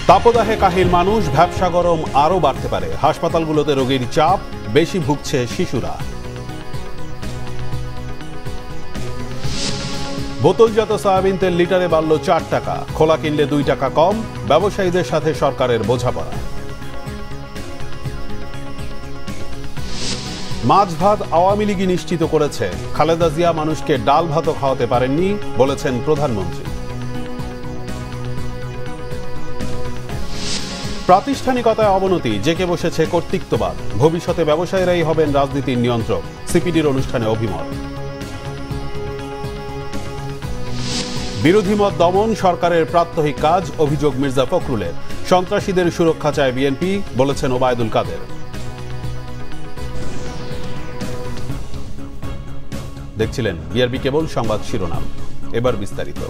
তাপদাহে কাহিল মানুষ, ভ্যাপসা গরম আরও বাড়তে পারে। হাসপাতালগুলোতে রোগীর চাপ, বেশি ভুগছে শিশুরা। বোতলজাত সয়াবিন তেল লিটারে বাড়ল 4 টাকা, খোলা কিনলে 2 টাকা কম। ব্যবসায়ীদের সাথে সরকারের বোঝাপড়া। মাছ ভাত আওয়ামী লীগই নিশ্চিত করেছে। খালেদা জিয়া মানুষকে ডাল ভাতও খাওয়াতে পারেননি বলেছেন প্রধানমন্ত্রী। প্রাতিষ্ঠানিকতায় অবনতি, জেকে বসেছে কর্তৃত্ববাদ। ভবিষ্যতে ব্যবসায়ীরাই হবেন রাজনীতির নিয়ন্ত্রক, সিপিডির অনুষ্ঠানে অভিমত। বিরোধী মত দমন সরকারের প্রাত্যহিক কাজ, অভিযোগ মির্জা ফখরুলের। সন্ত্রাসীদের সুরক্ষা চায় বিএনপি, বলেছেন ওবায়দুল কাদের। দেখছিলেন বিআরবি কেবল সংবাদ শিরোনাম, এবার বিস্তারিত।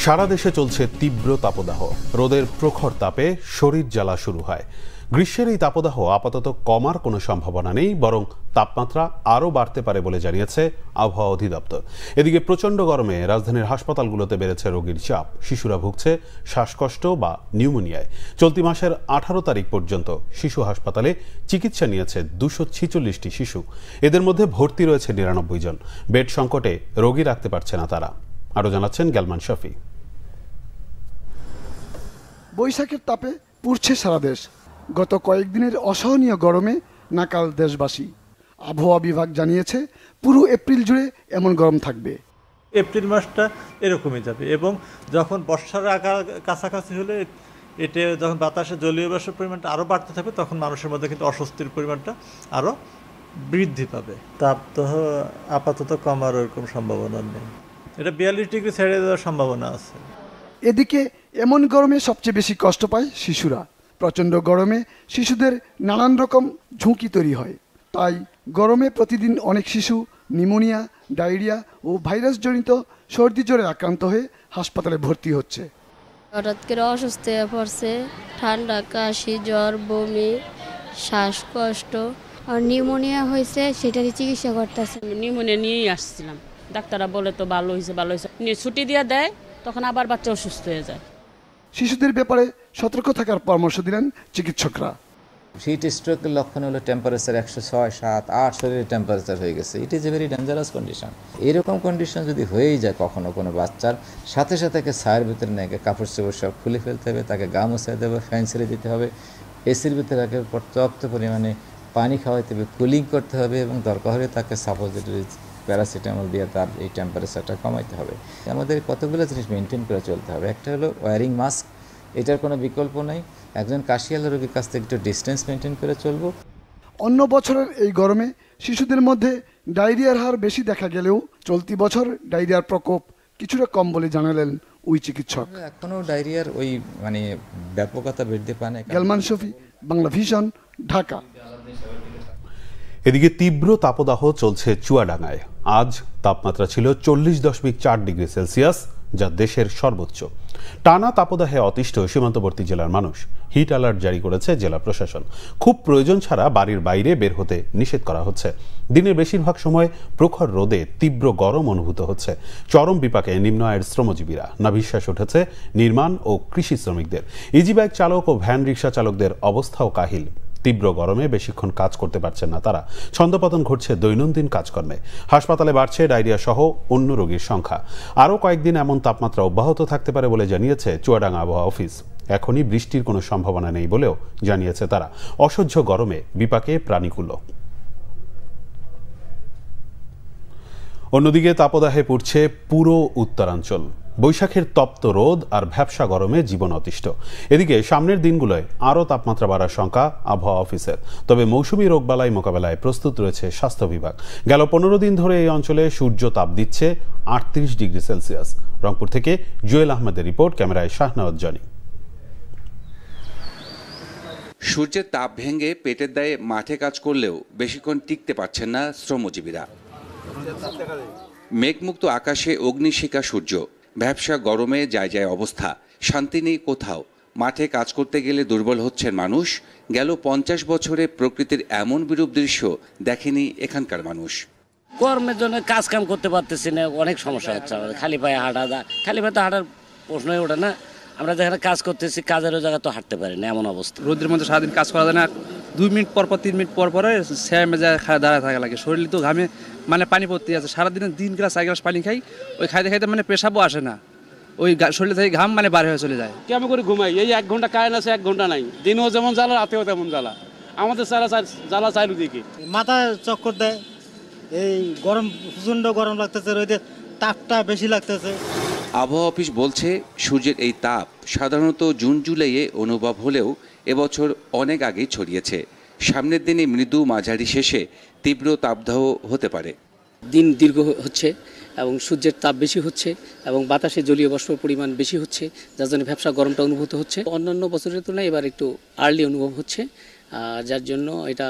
সারা দেশে চলছে তীব্র তাপদাহ। রোদের প্রখর তাপে শরীর জ্বালা শুরু হয়। গ্রীষ্মের এই তাপদাহ আপাতত কমার কোনো সম্ভাবনা নেই, বরং তাপমাত্রা আরও বাড়তে পারে বলে জানিয়েছে আবহাওয়া অধিদপ্তর। এদিকে প্রচণ্ড গরমে রাজধানীর হাসপাতালগুলোতে বেড়েছে রোগীর চাপ। শিশুরা ভুগছে শ্বাসকষ্ট বা নিউমোনিয়ায়। চলতি মাসের 18 তারিখ পর্যন্ত শিশু হাসপাতালে চিকিৎসা নিয়েছে 246টি শিশু। এদের মধ্যে ভর্তি রয়েছে 99 জন। বেড সংকটে রোগী রাখতে পারছে না তারা। আরও জানাচ্ছেন গ্যালমান শফি। বৈশাখের তাপে পুড়ছে সারা দেশ। গত কয়েকদিনের অসহনীয় গরমে নাকাল দেশবাসী। আবহাওয়া বিভাগ জানিয়েছে পুরো এপ্রিল জুড়ে এমন গরম থাকবে। এপ্রিল মাসটা এরকমই যাবে এবং যখন বর্ষার কাছাকাছি হলে এটা যখন বাতাসে জলীয় বাষ্পের পরিমাণটা আরও বাড়তে থাকবে, তখন মানুষের মধ্যে কিন্তু অস্বস্তির পরিমাণটা আরও বৃদ্ধি পাবে। তাপদাহ আপাতত কমার ওরকম সম্ভাবনা নেই। এটা 42 ডিগ্রি ছেড়ে দেওয়ার সম্ভাবনা আছে। এদিকে এমন গরমে সবচেয়ে বেশি কষ্ট পায় শিশুরা। প্রচণ্ড গরমে শিশুদের নানান রকম ঝুঁকি তৈরি হয়। তাই গরমে প্রতিদিন অনেক শিশু নিউমোনিয়া, ডায়রিয়া ও ভাইরাসজনিত সর্দি জ্বরে আক্রান্ত হয়ে হাসপাতালে ভর্তি হচ্ছে। হঠাৎ করে অসুস্থ হয়ে পড়ছে, ঠান্ডা, কাশি, জ্বর, বমি, শ্বাসকষ্ট আর নিউমোনিয়া হয়েছে, সেটারই চিকিৎসা করতেছে। নিউমোনিয়া নিয়েই আসছিলাম, ডাক্তাররা বলে তো ভালো হয়েছে ছুটি দিয়ে দেয়, তখন আবার বাচ্চা অসুস্থ হয়ে যায়। শিশুদের ব্যাপারে সতর্ক থাকার পরামর্শ দিলেন চিকিৎসকরা। হিট স্ট্রোকের লক্ষণ হলো টেম্পারেচার 106, 7, 8 শরীরের টেম্পারেচার হয়ে গেছে। It is a very dangerous condition. এরকম কন্ডিশন যদি হয়েই যায় কখনো কোনো বাচ্চার, সাথে সাথে তাকে ছায়ের ভিতরে নিয়ে কাপড় চোপড় সব খুলে ফেলতে হবে, তাকে গা মুছাই দেবে, ফ্যান ছেড়ে দিতে হবে, এসির ভিতরে তাকে পর্যাপ্ত পরিমাণে পানি খাওয়াইতে হবে, কুলিং করতে হবে এবং দরকার হলে তাকে সাপোজিটরি প্যারাসিটামল দিয়ে তার এই টেম্পারেচারটা কমাইতে হবে। আমাদের কতগুলো জিনিস মেনটেন করে চলতে হবে। একটা হলো ওয়ারিং মাস্ক, এটার কোনো বিকল্প নেই। একজন কাশিয়ালা রোগীর কাছ থেকে একটু ডিস্টেন্স মেনটেন করে চলবো। অন্য বছরের এই গরমে শিশুদের মধ্যে ডায়রিয়ার হার বেশি দেখা গেলেও চলতি বছর ডায়রিয়ার প্রকোপ কিছুটা কম বলে জানালেন ওই চিকিৎসক। এখনও ডায়রিয়ার ওই ব্যাপকতা বৃদ্ধি পায় না। গ্যালমান শফি, বাংলা ভিশন, ঢাকা। এদিকে তীব্র তাপদাহ চলছে চুয়াডাঙ্গায়। আজ তাপমাত্রা ছিল 40.4 ডিগ্রি সেলসিয়াস, যা দেশের সর্বোচ্চ। টানা তাপদাহে অতিষ্ঠ সীমান্তবর্তী জেলার মানুষ। হিট অ্যালার্ট জারি করেছে জেলা প্রশাসন। খুব প্রয়োজন ছাড়া বাড়ির বাইরে বের হতে নিষেধ করা হচ্ছে। দিনের বেশিরভাগ সময় প্রখর রোদে তীব্র গরম অনুভূত হচ্ছে। চরম বিপাকে নিম্ন আয়ের শ্রমজীবীরা। নাভিশ্বাস উঠেছে নির্মাণ ও কৃষি শ্রমিকদের। ইজি বাইক চালক ও ভ্যান রিক্সা চালকদের অবস্থাও কাহিল। তীব্র গরমে বেশিক্ষণ কাজ করতে পারছেন না তারা। ছন্দপতন ঘটছে দৈনন্দিন কাজকর্মে। হাসপাতালে বাড়ছে ডায়রিয়া সহ অন্য রোগীর সংখ্যা। আরও কয়েকদিন এমন তাপমাত্রা অব্যাহত থাকতে পারে বলে জানিয়েছে চুয়াডাঙ্গা আবহাওয়া অফিস। এখনই বৃষ্টির কোনো সম্ভাবনা নেই বলেও জানিয়েছে তারা। অসহ্য গরমে বিপাকে প্রাণীকুলো। অন্যদিকে তাপদাহে পুড়ছে পুরো উত্তরাঞ্চল। বৈশাখের তপ্ত রোদ আর ভ্যাপসা গরমে জীবন অতিষ্ঠ। এদিকে সামনের দিনগুলোয় আরও তাপমাত্রা বাড়ার শঙ্কা আবহাওয়া অফিসের। তবে মৌসুমী রোগবালাই মোকাবেলায় প্রস্তুত রয়েছে স্বাস্থ্য বিভাগ। গেল 15 দিন ধরে এই অঞ্চলে সূর্য তাপ দিচ্ছে 38 ডিগ্রি সেলসিয়াস। রংপুর থেকে জুয়েল আহমেদের রিপোর্ট, ক্যামেরায় শাহনাওয়াজ জনি। সূর্যের তাপ ভেঙে পেটের দায়ে মাঠে কাজ করলেও বেশিক্ষণ টিকতে পারছেন না শ্রমজীবীরা। মেঘমুক্ত আকাশে অগ্নিশিখা সূর্য, ভ্যাপসা গরমে যায় যায় অবস্থা। শান্তি নেই কোথাও। মাঠে কাজ করতে গেলে দুর্বল হচ্ছেন মানুষ। গেল 50 বছরে প্রকৃতির এমন বিরূপ দৃশ্য দেখেনি এখানকার মানুষ। গরমের জন্য কাজ কাম করতে পারতেছি না, অনেক সমস্যা হচ্ছে আমাদের। খালি পায়ে হাঁটা, খালি পায়ে তো হাঁটার প্রশ্নই ওঠে না। আমরা যেখানে কাজ করতেছি কাজেরও জায়গা তো হাঁটতে পারি না, এমন অবস্থা। রোদের মধ্যে সারাদিন কাজ করা যায় না, 2 মিনিট পর 3 মিনিট পর স্যামে যায় দাঁড়ায় থাকা লাগে, শরীর তো ঘামে মানে পানি পড়তে আছে, সারাদিনে 3 গ্লাস 4 গ্লাস পানি খাই, ওই খাইতে খাইতে মানে পেশাবও আসে না, ওই শরীর থেকে ঘাম মানে বার হয়ে চলে যায়। কেমন করে ঘুমাই, এই 1 ঘন্টা কারেন্ট আছে 1 ঘন্টা নাই, দিনেও যেমন জ্বালা রাতেও তেমন জ্বালা, আমাদের জ্বালা চারিদিকে, মাথা চক্কর দেয়, এই গরম প্রচণ্ড গরম লাগতেছে, রোদের তাপটা বেশি লাগতেছে। আবহাওয়া অফিস বলছে সূর্যের এই তাপ সাধারণত জুন জুলাইয়ে অনুভব হলেও এবছর অনেক আগেই ছড়িয়েছে। সামনের দিনে মৃদু মাঝারি শেষে তীব্র তাপদাহ হতে পারে। দিন দীর্ঘ হচ্ছে এবং সূর্যের তাপ বেশি হচ্ছে এবং বাতাসে জলীয় বাষ্পের পরিমাণ বেশি হচ্ছে, যার জন্য ভ্যাপসা গরমটা অনুভূত হচ্ছে। অন্যান্য বছরের তুলনায় এবার একটু আর্লি অনুভব হচ্ছে, যার জন্য এটা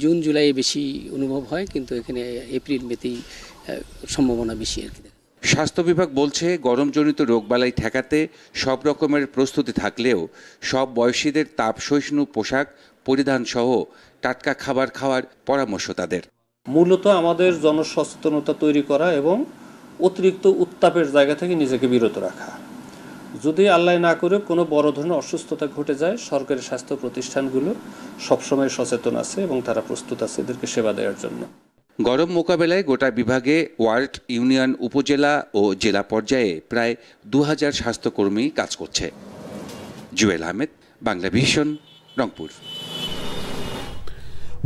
জুন জুলাই বেশি অনুভব হয়, কিন্তু এখানে এপ্রিল মেতেই সম্ভাবনা বেশি আর কি। স্বাস্থ্য বিভাগ বলছে গরমজনিত রোগবালাই ঠেকাতে সব রকমের প্রস্তুতি থাকলেও সব বয়সীদের তাপ সহিষ্ণু পোশাক পরিধান সহ টাটকা খাবার খাওয়ার পরামর্শ তাদের। মূলত আমাদের জনসচেতনতা তৈরি করা এবং অতিরিক্ত উত্তাপের জায়গা থেকে নিজেকে বিরত রাখা। যদি আল্লাহ না করে কোনো বড় ধরনের অসুস্থতা ঘটে যায়, সরকারি স্বাস্থ্য প্রতিষ্ঠানগুলো সবসময় সচেতন আছে এবং তারা প্রস্তুত আছে এদেরকে সেবা দেওয়ার জন্য। গরম মোকাবেলায় গোটা বিভাগে ওয়ার্ড, ইউনিয়ন, উপজেলা ও জেলা পর্যায়ে প্রায় 2000 স্বাস্থ্যকর্মী কাজ করছে। জুয়েল আহমেদ, বাংলা ভিশন, রংপুর।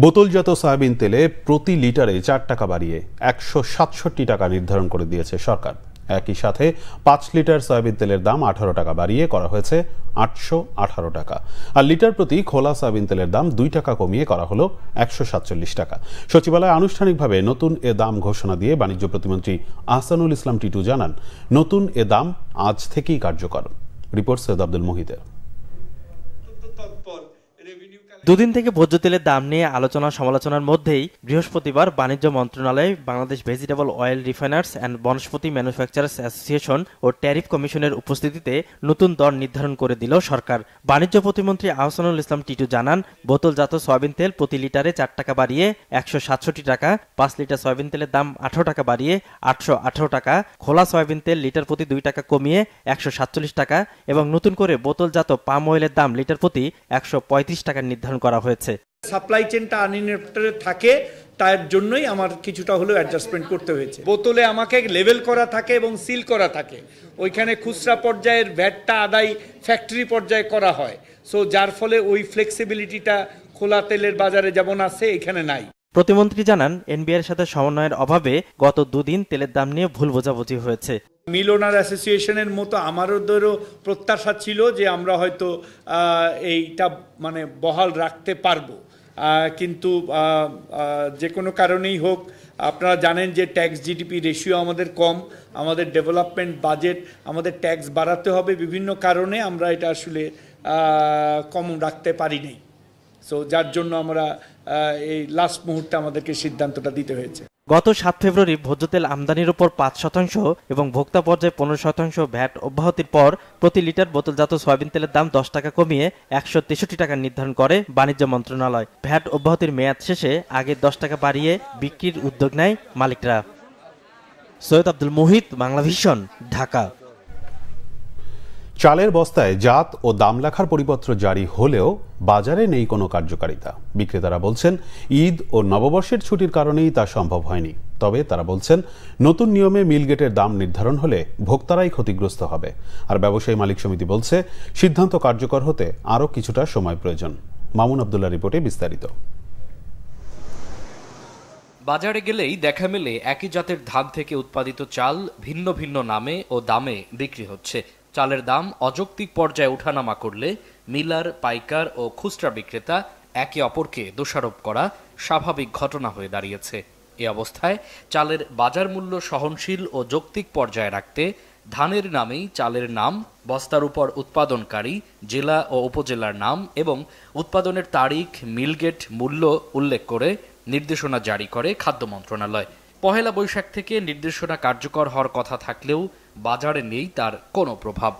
বোতলজাত সয়াবিন তেলে প্রতি লিটারে 4 টাকা বাড়িয়ে 167 টাকা নির্ধারণ করে দিয়েছে সরকার। একই সাথে 5 লিটার সয়াবিন তেলের দাম 18 টাকা বাড়িয়ে করা হয়েছে 818 টাকা, আর লিটার প্রতি খোলা সয়াবিন তেলের দাম 2 টাকা কমিয়ে করা হলো 147 টাকা। সচিবালয়ে আনুষ্ঠানিকভাবে নতুন এ দাম ঘোষণা দিয়ে বাণিজ্য প্রতিমন্ত্রী আহসানুল ইসলাম টিটু জানান, নতুন এ দাম আজ থেকেই কার্যকর। রিপোর্ট সৈয়দ আব্দুল মুহিতের। দুদিন থেকে ভোজ্য তেলের দাম নিয়ে আলোচনা সমালোচনার মধ্যেই বৃহস্পতিবার বাণিজ্য মন্ত্রণালয়, Bangladesh vegetable oil refiners and Vanaspati manufacturers association ও ট্যারিফ কমিশনের উপস্থিতিতে নতুন দর নির্ধারণ করে দিল সরকার। বাণিজ্য প্রতিমন্ত্রী আহসানুল ইসলাম টিটু জানান, বোতলজাত সয়াবিন তেল প্রতি লিটারে 4 টাকা বাড়িয়ে 167 টাকা, 5 লিটার সয়াবিন তেলের দাম 18 টাকা বাড়িয়ে 818 টাকা, খোলা সয়াবিন তেল লিটার প্রতি 2 টাকা কমিয়ে 147 টাকা এবং নতুন করে বোতলজাত পাম অয়েলের দাম লিটার প্রতি 135 টাকা নির্ধারণ করা হয়েছে। সাপ্লাই চেনটা আনইন্টারাপ্টেড থাকে, তার জন্যই আমার কিছুটা হলেও অ্যাডজাস্টমেন্ট করতে হয়েছে। বোতলে আমাকে লেভেল করা থাকে এবং সিল করা থাকে, ওইখানে খুচরা পর্যায়ের ভ্যাটটা আদায় ফ্যাক্টরি পর্যায়ে করা হয়, সো যার ফলে ওই ফ্লেক্সিবিলিটিটা খোলা তেলের বাজারে যেমন আছে এখানে নাই। প্রতিমন্ত্রী জানান, এনবিআর সাথে সমন্বয়ের অভাবে গত দুদিন তেলের দাম নিয়ে ভুল বোঝাবুঝি হয়েছে। মিল ওনার অ্যাসোসিয়েশনের মতো আমাদেরও প্রত্যাশা ছিল যে আমরা হয়তো এইটা মানে বহাল রাখতে পারবো, কিন্তু যে কোনো কারণেই হোক, আপনারা জানেন যে ট্যাক্স জিডিপি রেশিও আমাদের কম, আমাদের ডেভেলপমেন্ট বাজেট, আমাদের ট্যাক্স বাড়াতে হবে, বিভিন্ন কারণে আমরা এটা আসলে কম রাখতে পারি নাই। সো যার জন্য আমরা এই লাস্ট মুহূর্তে আমাদেরকে সিদ্ধান্তটা দিতে হয়েছে। গত 7 ফেব্রুয়ারি ভোজ্য তেল আমদানির উপর 5% এবং ভোক্তা পর্যায়ে 15% ভ্যাট অব্যাহতির পর প্রতি লিটার বোতলজাত সয়াবিন তেলের দাম 10 টাকা কমিয়ে 163 টাকা নির্ধারণ করে বাণিজ্য মন্ত্রণালয়। ভ্যাট অব্যাহতির মেয়াদ শেষে আগে 10 টাকা বাড়িয়ে বিক্রির উদ্যোগ নেয় মালিকরা। সৈয়দ আব্দুল মুহিত, বাংলা ভিশন, ঢাকা। চালের বস্তায় জাত ও দাম লেখার পরিপত্র জারি হলেও বাজারে নেই কোনো কার্যকারিতা। বিক্রেতারা বলছেন, ঈদ ও নববর্ষের ছুটির কারণেই তা সম্ভব হয়নি। তবে তারা বলছেন, নতুন নিয়মে মিলগেটের দাম নির্ধারণ হলে ভোক্তারাই ক্ষতিগ্রস্ত হবে। আর ব্যবসায়ী মালিক সমিতি বলছে, সিদ্ধান্ত কার্যকর হতে আরও কিছুটা সময় প্রয়োজন। মামুন আব্দুল্লাহ রিপোর্টে বিস্তারিত। বাজারে গেলেই দেখা মেলে একই জাতের ধান থেকে উৎপাদিত চাল ভিন্ন ভিন্ন নামে ও দামে বিক্রি হচ্ছে। চালের দাম অযৌক্তিক পর্যায়ে ওঠানামা করলে মিলার, পাইকার ও খুচরা বিক্রেতা একে অপরকে দোষারোপ করা স্বাভাবিক ঘটনা হয়ে দাঁড়িয়েছে। এ অবস্থায় চালের বাজার মূল্য সহনশীল ও যৌক্তিক পর্যায়ে রাখতে ধানের নামেই চালের নাম, বস্তার উপর উৎপাদনকারী, জেলা ও উপজেলার নাম এবং উৎপাদনের তারিখ, মিলগেট মূল্য উল্লেখ করে নির্দেশনা জারি করে খাদ্য মন্ত্রণালয়। পহেলা বৈশাখ থেকে নির্দেশনা কার্যকর হওয়ার কথা থাকলেও বাজারে নেই তার কোনো প্রভাব।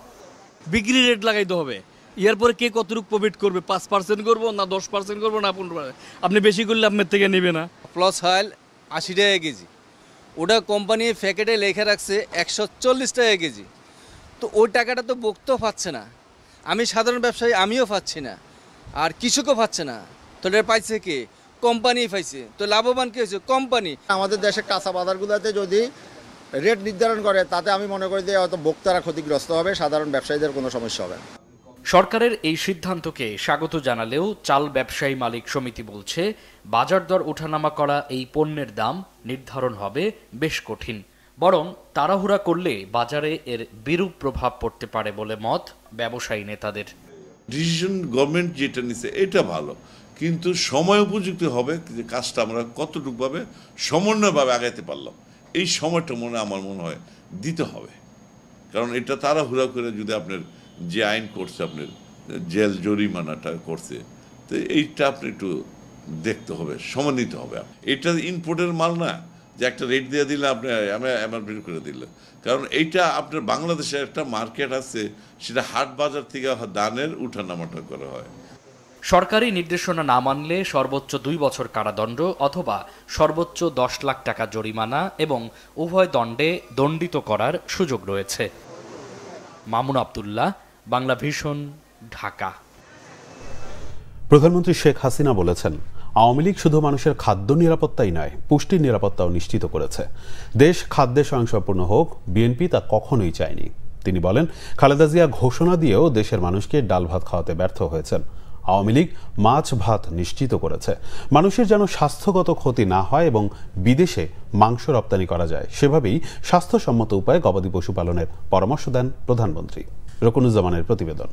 বিক্রি রেট লাগাইতে হবে, এরপরে কে কতটুকু প্রফিট করবে, 5% করবো না 10% করবো না 15%। আপনি বেশি করলে আপনার থেকে নেবে না। প্লাস অয়েল 80 টাকা কেজি, ওটা কোম্পানি প্যাকেটে লেখা রাখছে 140 টাকা কেজি। তো ওই টাকাটা তো ভোক্তাও পাচ্ছে না, আমি সাধারণ ব্যবসায়ী আমিও পাচ্ছি না, আর কৃষকও পাচ্ছে না। তো এটা পাইছে কে? কোম্পানি পাইছে। তো লাভবান কে হয়েছে? কোম্পানি। আমাদের দেশের কাঁচা বাজারগুলোতে যদি রেট নির্ধারণ করে তাতে আমি মনে করি যে হয়তো ভোক্তারা ক্ষতিগ্রস্ত হবে, সাধারণ ব্যবসায়ীদের কোনো সমস্যা হবে না। সরকারের এই সিদ্ধান্তকে স্বাগত জানালেও চাল ব্যবসায়ী মালিক সমিতি বলছে বাজার দর ওঠানামা করা এই পণ্যের দাম নির্ধারণ হবে বেশ কঠিন, বরং তাড়াহুড়া করলে বাজারে এর বিরূপ প্রভাব পড়তে পারে বলে মত ব্যবসায়ী নেতাদের। ডিসিশন গভর্নমেন্ট যেটা নিছে এটা ভালো, কিন্তু সময় উপযুক্ত হবে যে কাজটা আমরা কতটুকুভাবে সমন্বয়ভাবে আগাইতে পারলাম, এই সময়টা আমার মনে হয় দিতে হবে। কারণ এটা তাড়াহুড়া করে যদি আপনার যে আইন করছে, আপনার জেল জরিমানাটা করছে, তো এইটা আপনি একটু দেখতে হবে, সময় নিতে হবে। এটা ইনপোর্টের মাল না যে একটা রেট দিয়ে দিলে আপনি এমআরপি করে দিলে, কারণ এইটা আপনার বাংলাদেশে একটা মার্কেট আছে, সেটা হাট বাজার থেকে দানের উঠানামাটা করা হয়। সরকারি নির্দেশনা না মানলে সর্বোচ্চ 2 বছর কারাদণ্ড অথবা সর্বোচ্চ 10 লাখ টাকা জরিমানা এবং উভয় দণ্ডে দণ্ডিত করার সুযোগ রয়েছে। মামুন আব্দুল্লাহ, বাংলা ভিশন, ঢাকা। প্রধানমন্ত্রী শেখ হাসিনা বলেছেন, আওয়ামী লীগ শুধু মানুষের খাদ্য নিরাপত্তাই নয়, পুষ্টির নিরাপত্তাও নিশ্চিত করেছে। দেশ খাদ্যে স্বয়ংসম্পূর্ণ হোক, বিএনপি তা কখনোই চায়নি। তিনি বলেন, খালেদা জিয়া ঘোষণা দিয়েও দেশের মানুষকে ডাল ভাত খাওয়াতে ব্যর্থ হয়েছেন। আওয়ামী লীগ মাছ ভাত নিশ্চিত করেছে। মানুষের যেন স্বাস্থ্যগত ক্ষতি না হয় এবং বিদেশে মাংস রপ্তানি করা যায়, সেভাবেই স্বাস্থ্যসম্মত উপায়ে গবাদি পশু পালনের পরামর্শ দেন প্রধানমন্ত্রী। রকুনুজ্জামানের প্রতিবেদন।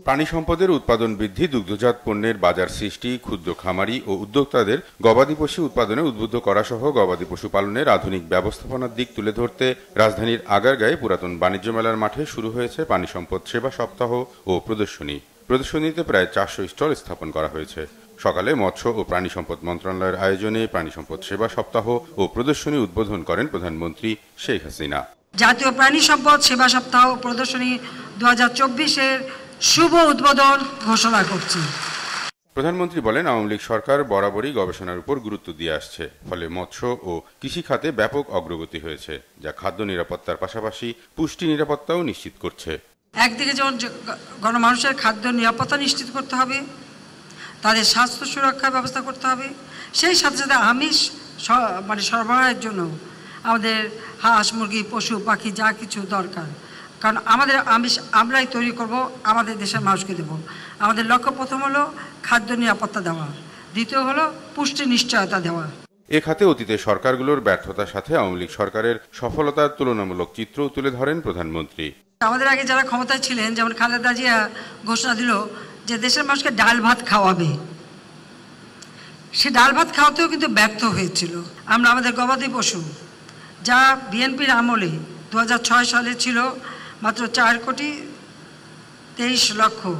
প্রাণী সম্পদের উৎপাদন বৃদ্ধি, দুগ্ধজাত পণ্যের বাজার সৃষ্টি, ক্ষুদ্র খামারি ও উদ্যোক্তাদের গবাদি পশু উৎপাদনে উদ্বুদ্ধ করা সহ গবাদি পশু পালনের আধুনিক ব্যবস্থাপনার দিক তুলে ধরতে রাজধানীর আগারগাঁয়ে পুরাতন বাণিজ্য মেলার মাঠে শুরু হয়েছে প্রাণী সম্পদ সেবা সপ্তাহ ও প্রদর্শনী। প্রদর্শনীতে প্রায় 400 স্টল স্থাপন করা হয়েছে। সকালে মৎস্য ও প্রাণী সম্পদ মন্ত্রণালয়ের আয়োজনে প্রাণী সম্পদ সেবা সপ্তাহ ও প্রদর্শনী উদ্বোধন করেন প্রধানমন্ত্রী শেখ হাসিনা। জাতীয় প্রাণী সম্পদ সেবা সপ্তাহ প্রদর্শনী 2024-এর শুভ উদ্বোধন ঘোষণা করছি। প্রধানমন্ত্রী বলেন, আওয়ামী লীগ সরকার বরাবরই গবেষণার উপর গুরুত্ব দিয়ে আসছে, ফলে মৎস্য ও কৃষি খাতে ব্যাপক অগ্রগতি হয়েছে, যা খাদ্য নিরাপত্তার পাশাপাশি পুষ্টি নিরাপত্তাও নিশ্চিত করছে। একদিকে যেমন গণমানুষের খাদ্য নিরাপত্তা নিশ্চিত করতে হবে, তাদের স্বাস্থ্য সুরক্ষার ব্যবস্থা করতে হবে, সেই সাথে সাথে আমিষ সরবরাহের জন্য আমাদের হাঁস মুরগি পশু পাখি যা কিছু দরকার, কারণ আমাদের আমিষ আমরাই তৈরি করব, আমাদের দেশের মানুষকে দেব। আমাদের লক্ষ্য প্রথম হলো খাদ্য নিরাপত্তা দেওয়া, দ্বিতীয় হলো পুষ্টি নিশ্চয়তা দেওয়া। এ খাতে অতীতে সরকারগুলোর ব্যর্থতার সাথে আওয়ামী লীগ সরকারের সফলতার তুলনামূলক চিত্রও তুলে ধরেন প্রধানমন্ত্রী। আমাদের আগে যারা ক্ষমতায় ছিলেন, যেমন খালেদা জিয়া ঘোষণা দিল যে দেশের মানুষকে ডাল ভাত খাওয়াবে, সে ডাল ভাত খাওয়াতেও কিন্তু ব্যর্থ হয়েছিল। আমরা আমাদের গবাদি পশু, যা বিএনপির আমলে 2006 সালে ছিল মাত্র 4,23,00,000,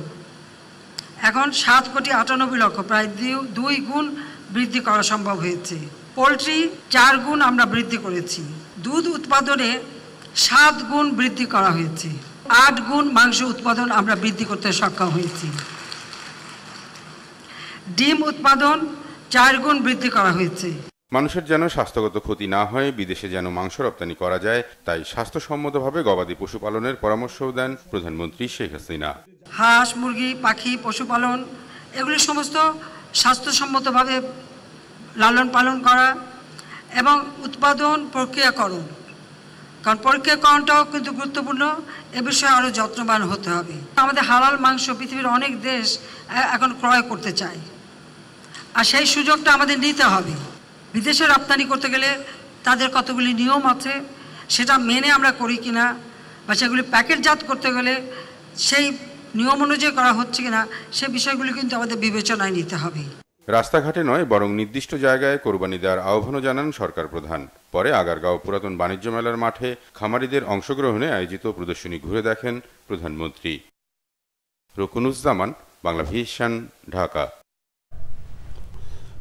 এখন 7,98,00,000, প্রায় 2 গুণ বৃদ্ধি করা সম্ভব হয়েছে। পোলট্রি 4 গুণ আমরা বৃদ্ধি করেছি। দুধ উৎপাদনে 7 গুণ বৃদ্ধি করা হয়েছে। 8 গুণ মাংস উৎপাদন আমরা বৃদ্ধি করতে সক্ষম হয়েছি। ডিম উৎপাদন 4 গুণ বৃদ্ধি করা হয়েছে। মানুষের যেন স্বাস্থ্যগত ক্ষতি না হয়, বিদেশে যেন মাংস রপ্তানি করা যায়, তাই স্বাস্থ্যসম্মতভাবে গবাদি পশু পালনের পরামর্শও দেন প্রধানমন্ত্রী শেখ হাসিনা। হাঁস মুরগি পাখি পশুপালন এগুলি সমস্ত স্বাস্থ্যসম্মতভাবে লালন পালন করা এবং উৎপাদন প্রক্রিয়াকরণ, কারণ প্রক্রিয়াকরণটাও কিন্তু গুরুত্বপূর্ণ, এ বিষয়ে আরও যত্নবান হতে হবে। আমাদের হালাল মাংস পৃথিবীর অনেক দেশ এখন ক্রয় করতে চায়, আর সেই সুযোগটা আমাদের নিতে হবে। বিদেশে রপ্তানি করতে গেলে তাদের কতগুলি নিয়ম আছে, সেটা মেনে আমরা করি কিনা, বা সেগুলি প্যাকেটজাত করতে গেলে সেই নিয়ম অনুযায়ী করা হচ্ছে কিনা, সে বিষয়গুলি কিন্তু আমাদের বিবেচনায় নিতে হবে। রাস্তাঘাটে নয়, বরং নির্দিষ্ট জায়গায় কোরবানি দেওয়ার আহ্বানও জানান সরকার প্রধান। পরে আগারগাঁও পুরাতন বাণিজ্য মেলার মাঠে খামারিদের অংশগ্রহণে আয়োজিত প্রদর্শনী ঘুরে দেখেন প্রধানমন্ত্রী। রকুনুজ্জামান, বাংলা ভিশন, ঢাকা।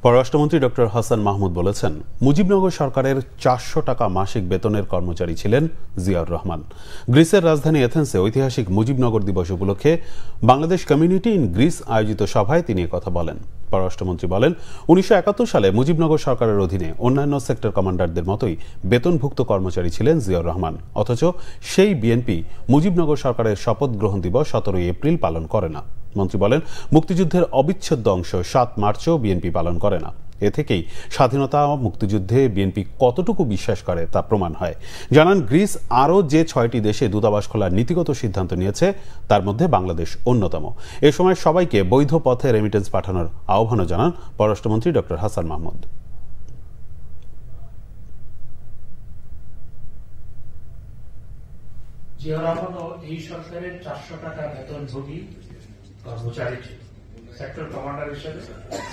পররাষ্ট্রমন্ত্রী ডক্টর হাসান মাহমুদ বলেছেন, মুজিবনগর সরকারের 400 টাকা মাসিক বেতনের কর্মচারী ছিলেন জিয়াউর রহমান। গ্রিসের রাজধানী এথেন্সে ঐতিহাসিক মুজিবনগর দিবস উপলক্ষে বাংলাদেশ কমিউনিটি ইন গ্রিস আয়োজিত সভায় তিনি কথা বলেন। পররাষ্ট্রমন্ত্রী বলেন, 1971 সালে মুজিবনগর সরকারের অধীনে অন্যান্য সেক্টর কমান্ডারদের মতোই বেতনভুক্ত কর্মচারী ছিলেন জিয়াউর রহমান। অথচ সেই বিএনপি মুজিবনগর সরকারের শপথ গ্রহণ দিবস 17 এপ্রিল পালন করে না। মন্ত্রী বলেন, মুক্তিযুদ্ধের অবিচ্ছেদ্য অংশ 7 মার্চও বিএনপি পালন করে না। এ থেকেই স্বাধীনতা মুক্তিযুদ্ধে বিএনপি কতটুকু বিশ্বাস করে তা প্রমাণ হয়। জানান, গ্রিস আরও যে 6টি দেশে দূতাবাস খোলার নীতিগত সিদ্ধান্ত নিয়েছে তার মধ্যে বাংলাদেশ অন্যতম। এ সময় সবাইকে বৈধ পথে রেমিটেন্স পাঠানোর আহ্বানও জানান পররাষ্ট্রমন্ত্রী ডক্টর হাসান মাহমুদ। জিয়াউর রহমান এই সরকারের 400 টাকা বেতনভোগী কর্মচারী ছিল। সেক্টর কমান্ডার হিসেবে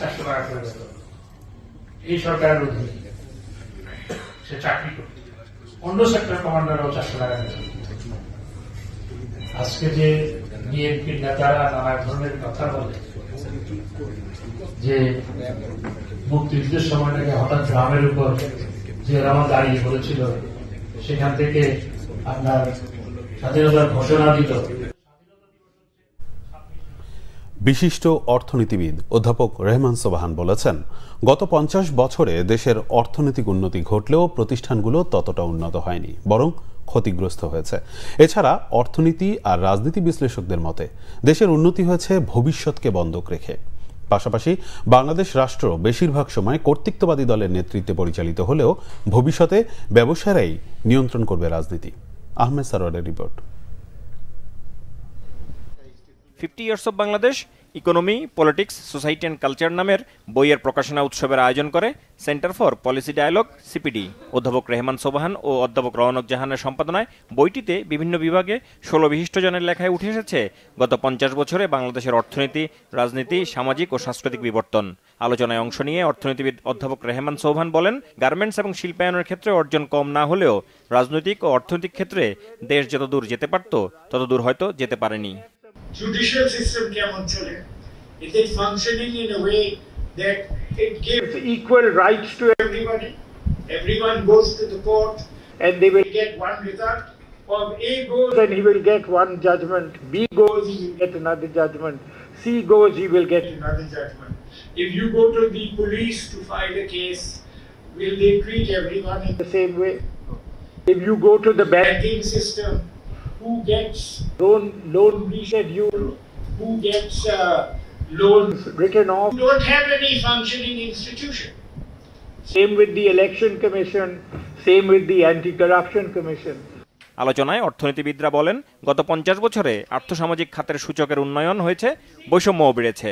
400 টাকা করে বেতন এই সরকারের অধীনে সে চাকরি করত। অন্য সেক্টর কমান্ডারও 400 টাকা বেতন। আজকে যে বিএনপির নেতারা নানা ধরনের কথা বলে যে মুক্তিযুদ্ধের সময় নাকি হঠাৎ গ্রামের উপর জিয়াউর রহমান দাঁড়িয়ে বলেছিল, সেখান থেকে আপনার স্বাধীনতার ঘোষণা দিত। বিশিষ্ট অর্থনীতিবিদ অধ্যাপক রেহমান সোবহান বলেছেন, গত 50 বছরে দেশের অর্থনৈতিক উন্নতি ঘটলেও প্রতিষ্ঠানগুলো ততটা উন্নত হয়নি, বরং ক্ষতিগ্রস্ত হয়েছে। এছাড়া অর্থনীতি আর রাজনীতি বিশ্লেষকদের মতে দেশের উন্নতি হয়েছে ভবিষ্যৎকে বন্ধক রেখে। পাশাপাশি বাংলাদেশ রাষ্ট্র বেশিরভাগ সময় কর্তৃত্ববাদী দলের নেতৃত্বে পরিচালিত হলেও ভবিষ্যতে ব্যবসায়ীরাই নিয়ন্ত্রণ করবে রাজনীতি। আহমেদ সারোয়ারের রিপোর্ট। 50 years of Bangladesh, economy, politics, society and culture নামের বইয়ের প্রকাশনা উৎসবের আয়োজন করে centre for policy dialogue, CPD. অধ্যাপক রেহমান সোবহান ও অধ্যাপক রওনক জাহানের সম্পাদনায় বইটিতে বিভিন্ন বিভাগে 16 বিশিষ্ট জনের লেখায় উঠে এসেছে গত 50 বছরে বাংলাদেশের অর্থনীতি, রাজনীতি, সামাজিক ও সাংস্কৃতিক বিবর্তন। আলোচনায় অংশ নিয়ে অর্থনীতিবিদ অধ্যাপক রেহমান সোবহান বলেন, গার্মেন্টস এবং শিল্পায়নের ক্ষেত্রে অর্জন কম না হলেও রাজনৈতিক ও অর্থনৈতিক ক্ষেত্রে দেশ যত দূর যেতে পারত তত দূর হয়তো যেতে পারেনি। Judicial system কেমন চলে? Is it functioning in a way that it gives equal rights to everybody? Everyone goes to the court and they will get one result. Or A goes and he will get one judgment. B goes, he will get another judgment. C goes, he will get another judgment. If you go to the police to file a case, will they treat everyone in the same way? If you go to the banking system, who gets loan rescheduled, who gets loans written off? You don't have any functioning institution. Same with the election commission, same with the anti-corruption commission. আলোচনায় অর্থনীতিবিদরা বলেন, গত 50 বছরে আর্থসামাজিক খাতের সূচকের উন্নয়ন হয়েছে, বৈষম্যও বেড়েছে।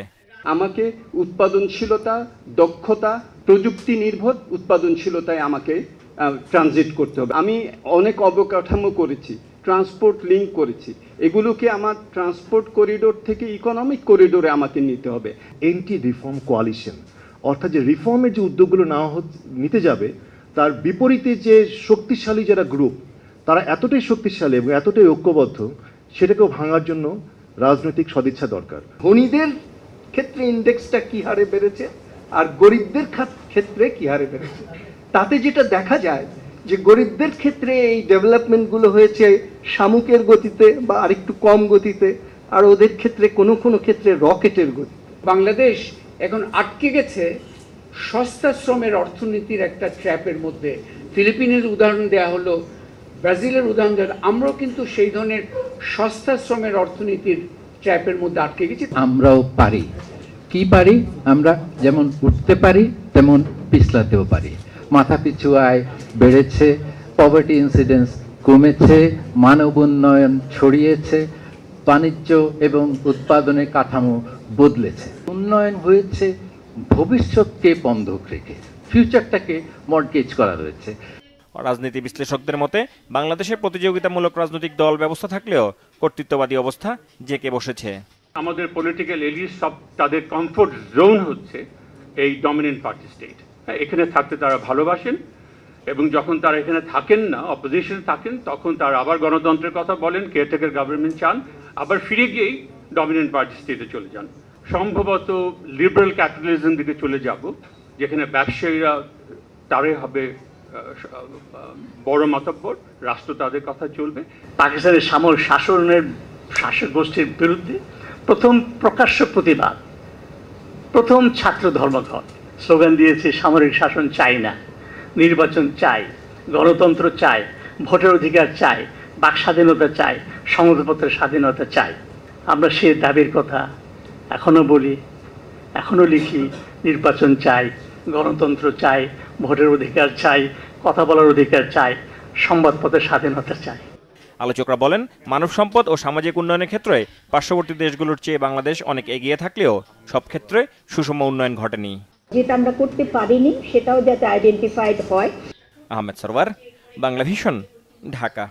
আমাকে উৎপাদনশীলতা, দক্ষতা, প্রযুক্তি নির্ভর উৎপাদনশীলতায় আমাকে ট্রানজিট করতে হবে। আমি অনেক অবকাঠামো করেছি, ট্রান্সপোর্ট লিঙ্ক করেছি, এগুলোকে আমার ট্রান্সপোর্ট করিডোর থেকে ইকোনমিক করিডোরে আমাকে নিতে হবে। এন্টি রিফর্ম কোয়ালিশন, অর্থাৎ যে রিফর্মের যে উদ্যোগগুলো নিতে যাবে তার বিপরীতে যে শক্তিশালী যারা গ্রুপ, তারা এতটাই শক্তিশালী এবং এতটাই ঐক্যবদ্ধ, সেটাকেও ভাঙার জন্য রাজনৈতিক সদিচ্ছা দরকার। ধনীদের ক্ষেত্রে ইন্ডেক্সটা কি হারে বেড়েছে আর গরিবদের ক্ষেত্রে কি হারে বেড়েছে, তাতে যেটা দেখা যায় যে গরিবদের ক্ষেত্রে এই ডেভেলপমেন্টগুলো হয়েছে শামুকের গতিতে বা আরেকটু কম গতিতে, আর ওদের ক্ষেত্রে কোনো কোনো ক্ষেত্রে রকেটের গতি। বাংলাদেশ এখন আটকে গেছে সস্তা শ্রমের অর্থনীতির একটা ট্র্যাপের মধ্যে। ফিলিপিনের উদাহরণ দেওয়া হলো, ব্রাজিলের উদাহরণ দেওয়া হলো, আমরাও কিন্তু সেই ধরনের সস্তা শ্রমের অর্থনীতির ট্র্যাপের মধ্যে আটকে গেছি। আমরাও পারি, কি পারি? আমরা যেমন উঠতে পারি তেমন পিছলাতেও পারি। মাথাপিছু আয় বেড়েছে, পভার্টি ইনসিডেন্স কমেছে, মানব উন্নয়ন ছড়িয়েছে, বাণিজ্য এবং উৎপাদনের কাঠামো বদলেছে। উন্নয়ন হয়েছে ভবিষ্যৎকে বন্ধক রেখে, ফিউচারটাকে মর্টগেজ করা হয়েছে। রাজনীতি বিশ্লেষকদের মতে বাংলাদেশে প্রতিযোগিতামূলক রাজনৈতিক দল ব্যবস্থা থাকলেও কর্তৃত্ববাদী অবস্থা জেঁকে বসেছে। আমাদের পলিটিক্যাল এলিট সব তাদের কমফোর্ট জোন হচ্ছে এই ডমিনেন্ট পার্টি স্টেট। এখানে থাকতে তারা ভালোবাসেন এবং যখন তারা এখানে থাকেন না, অপোজিশন থাকেন, তখন তারা আবার গণতন্ত্রের কথা বলেন, কেয়ারটেকার গভর্নমেন্ট চান, আবার ফিরে গিয়েই ডমিনেন্ট পার্টি স্টেটে চলে যান। সম্ভবত লিবারেল ক্যাপিটালিজম দিকে চলে যাব, যেখানে ব্যবসায়ীরা তারাই হবে বড় মাতব্বর, রাষ্ট্র তাদের কথা চলবে। পাকিস্তানের সামরিক শাসক গোষ্ঠীর বিরুদ্ধে প্রথম প্রকাশ্য প্রতিবাদ প্রথম ছাত্র ধর্মঘট, স্লোগান দিয়েছে সামরিক শাসন চাই না, নির্বাচন চাই, গণতন্ত্র চাই, ভোটের অধিকার চাই, বাক স্বাধীনতা চাই, সংবাদপত্রের স্বাধীনতা চাই। আমরা সে দাবির কথা এখনো বলি, এখনো লিখি। নির্বাচন চাই, গণতন্ত্র চাই, ভোটের অধিকার চাই, কথা বলার অধিকার চাই, সংবাদপত্রের স্বাধীনতা চাই। আলোচকরা বলেন, মানব সম্পদ ও সামাজিক উন্নয়নের ক্ষেত্রে পার্শ্ববর্তী দেশগুলোর চেয়ে বাংলাদেশ অনেক এগিয়ে থাকলেও সব ক্ষেত্রে সুষম উন্নয়ন ঘটেনি। যেটা আমরা করতে পারিনি সেটাও যাতে আইডেন্টিফাইড হয়। আহমেদ সরওয়ার, বাংলা ভিশন, ঢাকা।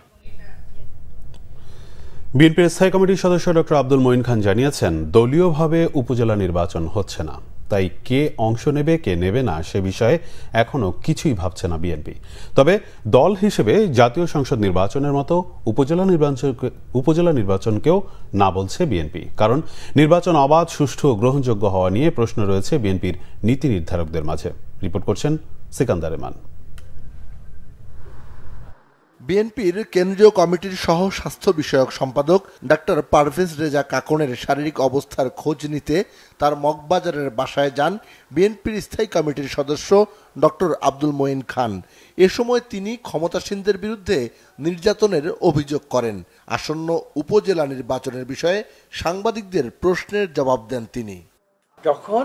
বিএনপির স্থায়ী কমিটির সদস্য ডক্টর আব্দুল মঈন খান জানিয়েছেন, দলীয়ভাবে উপজেলা নির্বাচন হচ্ছে না, তাই কে অংশ নেবে কে নেবে না সে বিষয়ে এখনো কিছুই ভাবছে না বিএনপি। তবে দল হিসেবে জাতীয় সংসদ নির্বাচনের মতো উপজেলা নির্বাচনকেও না বলছে বিএনপি, কারণ নির্বাচন অবাধ, সুষ্ঠু ও গ্রহণযোগ্য হওয়া নিয়ে প্রশ্ন রয়েছে বিএনপির নীতি নির্ধারকদের মাঝে। রিপোর্ট করছেন সিকান্দার রহমান। বিএনপির কেন্দ্রীয় কমিটির সহ স্বাস্থ্য বিষয়ক সম্পাদক ডাক্তার পারভেজ রেজা কাকনের শারীরিক অবস্থার খোঁজ নিতে তার মগবাজারের বাসায় যান বিএনপির স্থায়ী কমিটির সদস্য ডক্টর আব্দুল মঈন খান। এ সময় তিনি ক্ষমতাসীনদের বিরুদ্ধে নির্যাতনের অভিযোগ করেন। আসন্ন উপজেলা নির্বাচনের বিষয়ে সাংবাদিকদের প্রশ্নের জবাব দেন তিনি। যখন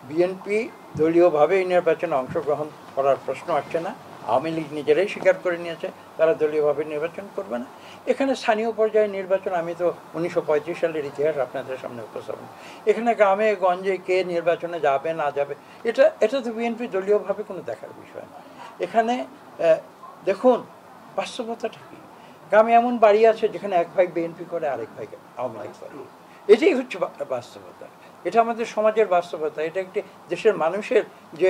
বিএনপি দলীয়ভাবে এই নির্বাচনে অংশগ্রহণ করার প্রশ্ন আসছে না, আওয়ামী লীগ নিজেরাই স্বীকার করে নিয়েছে তারা দলীয়ভাবে নির্বাচন করবে না। এখানে স্থানীয় পর্যায়ে নির্বাচন, আমি তো 1935 সালের ইতিহাস আপনাদের সামনে উপস্থাপন, এখানে গ্রামে গঞ্জে কে নির্বাচনে যাবে না যাবে এটা তো বিএনপি দলীয়ভাবে কোনো দেখার বিষয় না। এখানে দেখুন বাস্তবতাটা কি, গ্রামে এমন বাড়ি আছে যেখানে এক ভাই বিএনপি করে আরেক ভাই আওয়ামী লীগ করে। এটাই হচ্ছে বাস্তবতা, এটা আমাদের সমাজের বাস্তবতা, এটা একটি দেশের মানুষের যে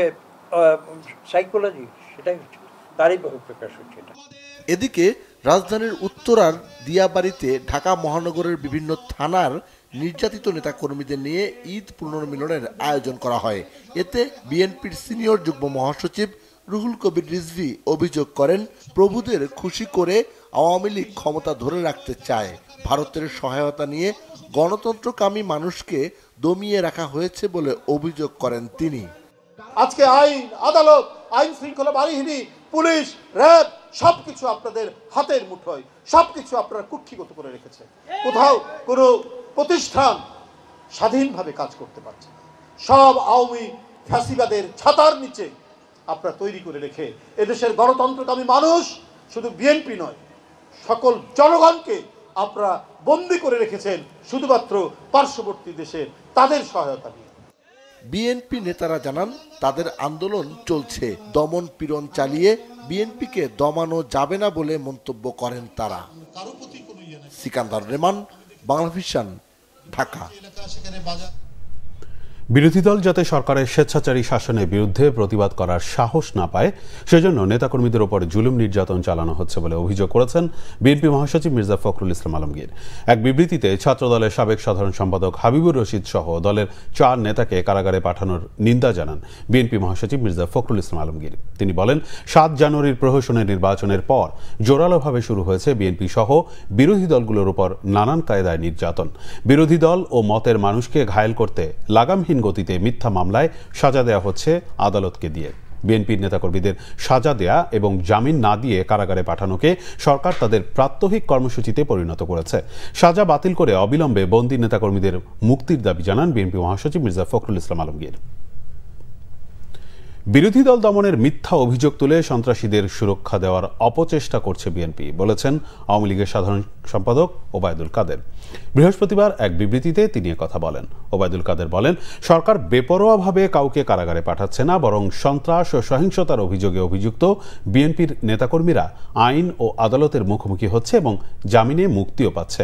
সাইকোলজি সেটাই হচ্ছে, তারই বহিঃপ্রকাশ হচ্ছে এটা। এদিকে রাজধানীর উত্তরার দিয়াবাড়িতে ঢাকা মহানগরের বিভিন্ন থানার নির্যাতিত নেতা কর্মীদের নিয়ে ঈদ পুনর্মিলনের আয়োজন করা হয়। এতে বিএনপির সিনিয়র যুগ্ম মহাসচিব রুহুল কবির রিজভী অভিযোগ করেন, প্রভুদের খুশি করে আওয়ামী লীগ ক্ষমতা ধরে রাখতে চায়। ভারতের সহায়তা নিয়ে গণতন্ত্রকামী মানুষকে দমিয়ে রাখা হয়েছে বলে অভিযোগ করেন তিনি। আজকে আইন, আদালত, আইন শৃঙ্খলা বাহিনী, পুলিশ, র্যাব সবকিছু আপনাদের হাতের মুঠোয়, সবকিছু আপনারা কুক্ষিগত করে রেখেছে। কোথাও কোনো প্রতিষ্ঠান স্বাধীনভাবে কাজ করতে পারছে না, সব আওয়ামী ফ্যাসিবাদের ছাতার নিচে আপনারা তৈরি করে রেখে এদেশের গণতন্ত্রকামী মানুষ, শুধু বিএনপি নয় সকল জনগণকে আপনারা বন্দী করে রেখেছেন শুধুমাত্র পার্শ্ববর্তী দেশের তাদের সহায়তা নিয়ে। বিএনপি নেতারা জানান, তাদের আন্দোলন চলছে, দমন পীড়ন চালিয়ে বিএনপিকে দমানো যাবে না বলে মন্তব্য করেন তারা। সিকান্দার রহমান, বাংলা ভিশন, ঢাকা। বিরোধী দল যাতে সরকারের স্বেচ্ছাচারী শাসনের বিরুদ্ধে প্রতিবাদ করার সাহস না পায়, সেজন্য নেতাকর্মীদের ওপর জুলুম নির্যাতন চালানো হচ্ছে বলে অভিযোগ করেছেন বিএনপি মহাসচিব মির্জা ফখরুল ইসলাম আলমগীর। এক বিবৃতিতে ছাত্রদলের সাবেক সাধারণ সম্পাদক হাবিবুর রশিদ সহ দলের 4 নেতাকে কারাগারে পাঠানোর নিন্দা জানান বিএনপি মহাসচিব মির্জা ফখরুল ইসলাম আলমগীর। তিনি বলেন, 7 জানুয়ারির প্রহসনের নির্বাচনের পর জোরালোভাবে শুরু হয়েছে বিএনপি সহ বিরোধী দলগুলোর উপর নানান কায়দায় নির্যাতন। বিরোধী দল ও মতের মানুষকে ঘায়েল করতে লাগামহীন গতিতে মিথ্যা মামলায় সাজা দেয়া হচ্ছে আদালতকে দিয়ে। বিএনপির নেতাকর্মীদের সাজা দেয়া এবং জামিন না দিয়ে কারাগারে পাঠানোকে সরকার তাদের প্রাত্যহিক কর্মসূচিতে পরিণত করেছে। সাজা বাতিল করে অবিলম্বে বন্দী নেতাকর্মীদের মুক্তির দাবি জানান বিএনপি মহাসচিব মির্জা ফখরুল ইসলাম আলমগীর। বিরোধী দল দমনের মিথ্যা অভিযোগ তুলে সন্ত্রাসীদের সুরক্ষা দেওয়ার অপচেষ্টা করছে বিএনপি, বলেছেন আওয়ামী লীগের সাধারণ সম্পাদক ওবায়দুল কাদের। বৃহস্পতিবার এক বিবৃতিতে তিনি কথা বলেন। ওবায়দুল কাদের বলেন, সরকার বেপরোয়াভাবে কাউকে কারাগারে পাঠাচ্ছে না, বরং সন্ত্রাস ও সহিংসতার অভিযোগে অভিযুক্ত বিএনপির নেতাকর্মীরা আইন ও আদালতের মুখোমুখি হচ্ছে এবং জামিনে মুক্তিও পাচ্ছে।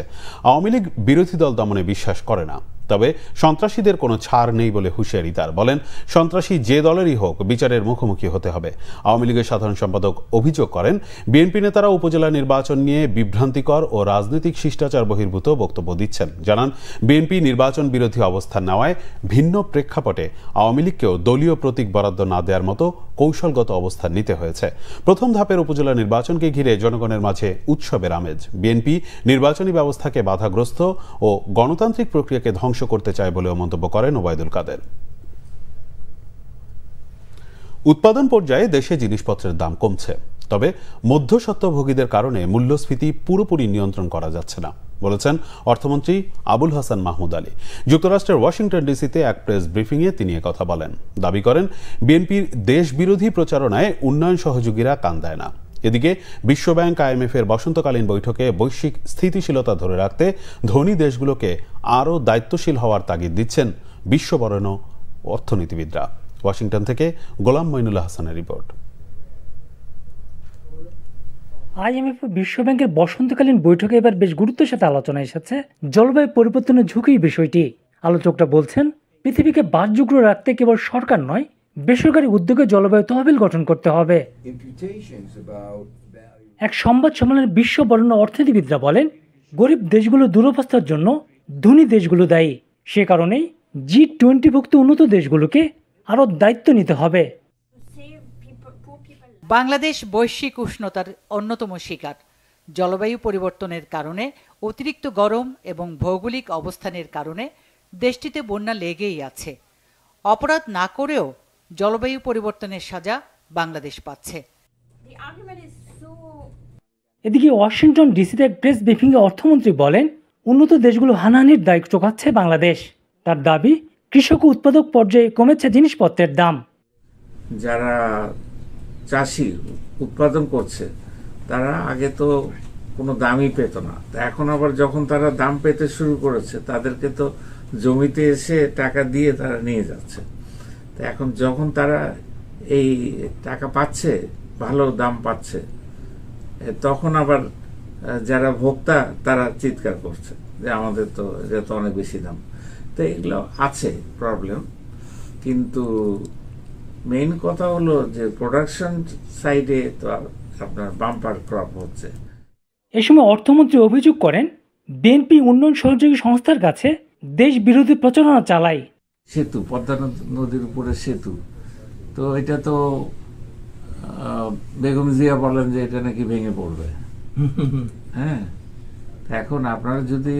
আওয়ামী লীগ বিরোধী দল দমনে বিশ্বাস করে না, তবে সন্ত্রাসীদের কোনো ছাড় নেই বলে হুঁশিয়ারি তার। বলেন, সন্ত্রাসী যে দলেরই হোক বিচারের মুখোমুখি হতে হবে। আওয়ামী লীগের সাধারণ সম্পাদক অভিযোগ করেন, বিএনপি নেতারা উপজেলা নির্বাচন নিয়ে বিভ্রান্তিকর ও রাজনৈতিক শিষ্টাচার বহির্ভূত বক্তব্য দিচ্ছেন। জানান, বিএনপি নির্বাচন বিরোধী অবস্থান নেওয়ায় ভিন্ন প্রেক্ষাপটে আওয়ামী লীগকেও দলীয় প্রতীক বরাদ্দ না দেওয়ার মতো কৌশলগত অবস্থান নিতে হয়েছে। প্রথম ধাপের উপজেলা নির্বাচনকে ঘিরে জনগণের মাঝে উৎসবের আমেজ। বিএনপি নির্বাচনী ব্যবস্থাকে বাধাগ্রস্ত ও গণতান্ত্রিক প্রক্রিয়াকে ধ্বংস করতে চায় বলেও মন্তব্য করেন ওবায়দুল কাদের। উৎপাদন পর্যায়ে দেশে জিনিসপত্রের দাম কমছে, তবে মধ্যস্বত্বভোগীদের কারণে মূল্যস্ফীতি পুরোপুরি নিয়ন্ত্রণ করা যাচ্ছে না বলেছেন অর্থমন্ত্রী আবুল হাসান মাহমুদ আলী। যুক্তরাষ্ট্রের ওয়াশিংটন ডিসিতে এক প্রেস ব্রিফিংয়ে তিনি কথা বলেন। দাবি করেন, বিএনপির দেশবিরোধী প্রচারণায় উন্নয়ন সহযোগীরা কান দেয় না। এদিকে বিশ্বব্যাংক IMF এর বসন্তকালীন বৈঠকে বৈশ্বিক স্থিতিশীলতা ধরে রাখতে ধনী দেশগুলোকে আরও দায়িত্বশীল হওয়ার তাগিদ দিচ্ছেন বিশ্ববরেণ্য অর্থনীতিবিদরা। ওয়াশিংটন থেকে গোলাম মঈনুল হাসানের রিপোর্ট। IMF ও বিশ্বব্যাংকের বসন্তকালীন বৈঠকে এবার বেশ গুরুত্বের সাথে আলোচনা এসেছে জলবায়ু পরিবর্তনের ঝুঁকির বিষয়টি। আলোচকরা বলছেন, পৃথিবীকে বাসযোগ্য রাখতে কেবল সরকার নয়, বেসরকারি উদ্যোগে জলবায়ু তহবিল গঠন করতে হবে। এক সংবাদ সম্মেলনে বিশ্ববরেণ্য অর্থনীতিবিদরা বলেন, গরিব দেশগুলো দুরবস্থার জন্য ধনী দেশগুলো দায়ী। সে কারণেই G20ভুক্ত উন্নত দেশগুলোকে আরও দায়িত্ব নিতে হবে। বাংলাদেশ বৈশ্বিক উষ্ণতার অন্যতম শিকার। জলবায়ু পরিবর্তনের কারণে অতিরিক্ত গরম এবং ভৌগোলিক অবস্থানের কারণে দেশটিতে বন্যা লেগেই আছে। অপরাধ না করেও জলবায়ু পরিবর্তনের সাজা বাংলাদেশ পাচ্ছে। এদিকে ওয়াশিংটন ডিসিতে এক প্রেস ব্রিফিংয়ে অর্থমন্ত্রী বলেন, উন্নত দেশগুলো হানাহানির দায় চোকাচ্ছে বাংলাদেশ। তার দাবি, কৃষক ও উৎপাদক পর্যায়ে কমেছে জিনিসপত্রের দাম। যারা চাষি উৎপাদন করছে তারা আগে তো কোনো দামই পেত না, এখন আবার যখন তারা দাম পেতে শুরু করেছে তাদেরকে তো জমিতে এসে টাকা দিয়ে তারা নিয়ে যাচ্ছে। তো এখন যখন তারা এই টাকা পাচ্ছে, ভালো দাম পাচ্ছে, তখন আবার যারা ভোক্তা তারা চিৎকার করছে যে আমাদের তো এটা তো অনেক বেশি দাম। তো এগুলো আছে প্রবলেম, কিন্তু মেইন কথা হলো যে প্রোডাকশন সাইডে তো আপনার বাম্পার ক্রপ হচ্ছে। এ সময় অর্থমন্ত্রী অভিযোগ করেন, বিএনপি উন্নয়ন সহযোগী সংস্থার কাছে দেশ বিরোধী প্রচারণা চালায়। সেতু, পদ্মা নদীর উপরে সেতু, তো এটা তো বেগম জিয়া বলেন যে এটা নাকি ভেঙে পড়বে। হ্যাঁ, এখন আপনারা যদি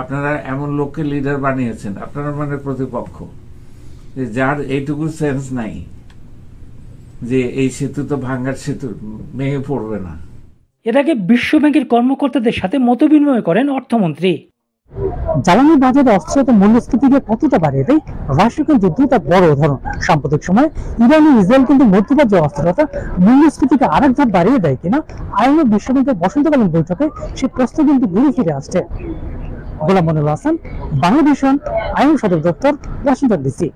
আপনারা এমন লোককে লিডার বানিয়েছেন, আপনারা মানে প্রতিপক্ষ, যার এইটুকু সেন্স নাই যে এই সেতু তো ভাঙ্গার সেতু, ভেঙে পড়বে না। এর আগে বিশ্বব্যাংকের কর্মকর্তাদের সাথে মতবিনিময় করেন অর্থমন্ত্রী। জ্বালানি বাজারে অস্থিরতা মূল্যস্ফীতিকে কতটা বাড়িয়ে দেয় রাশিয়ার যুদ্ধ তার বড় উদাহরণ। সাম্প্রতিক সময় ইরান ও ইসরায়েল কিন্তু মধ্যপ্রাচ্যের অস্থিরতা মূল্যস্ফীতিকে আরেক ধাপ বাড়িয়ে দেয় কিনা IMF বিশ্বব্যাংকের বসন্তকালীন বৈঠকে সে প্রশ্ন কিন্তু ঘুরে ফিরে আসছে। গোলাম মঈনুল হাসান, বাংলাদেশ, IMF সদর দপ্তর, ওয়াশিংটন ডিসি।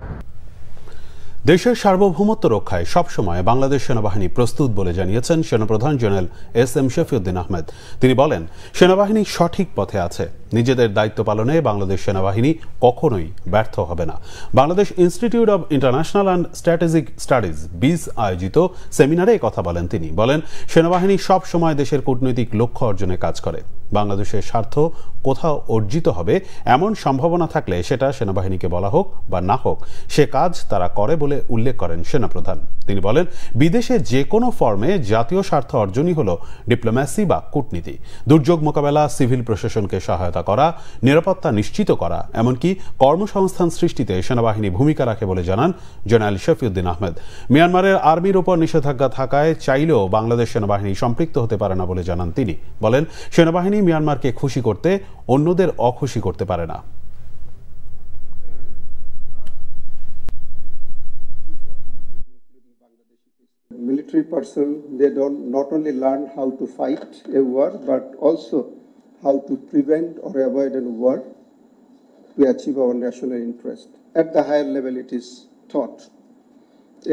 দেশের সার্বভৌমত্ব রক্ষায় সবসময় বাংলাদেশ সেনাবাহিনী প্রস্তুত বলে জানিয়েছেন সেনাপ্রধান জেনারেল SM শফিউদ্দিন আহমেদ। তিনি বলেন, সেনাবাহিনী সঠিক পথে আছে। নিজেদের দায়িত্ব পালনে বাংলাদেশ সেনাবাহিনী কখনোই ব্যর্থ হবে না। Bangladesh institute of international and strategic studies BIS আয়োজিত সেমিনারে কথা বলেন তিনি। বলেন, সেনাবাহিনী সব সময় দেশের কূটনৈতিক লক্ষ্য অর্জনে কাজ করে। বাংলাদেশের স্বার্থ কোথাও অর্জিত হবে এমন সম্ভাবনা থাকলে সেটা সেনাবাহিনীকে বলা হোক বা না হোক, সে কাজ তারা করে বলে উল্লেখ করেন সেনাপ্রধান। তিনি বলেন, বিদেশে যে কোনো ফর্মে জাতীয় স্বার্থ অর্জনই হল ডিপ্লোম্যাসি বা কূটনীতি। দুর্যোগ মোকাবেলা, সিভিল প্রশাসনকে সহায়তা করা, নিরাপত্তা নিশ্চিত করা, এমনকি কর্মসংস্থান সৃষ্টিতে সেনাবাহিনী ভূমিকা রাখে বলে জানান জেনারেল শফিউদ্দিন আহমেদ। মিয়ানমারের আর্মির উপর নিষেধাজ্ঞা থাকায় চাইলেও বাংলাদেশ সেনাবাহিনী সম্পৃক্ত হতে পারে না বলে জানান তিনি। বলেন, সেনাবাহিনী মিয়ানমারকে খুশি করতে অন্যদের অখুশি করতে পারে না। Military personnel, they don't not only learn how to fight a war, but also how to prevent or avoid a war to achieve our national interest. At the higher level, it is taught.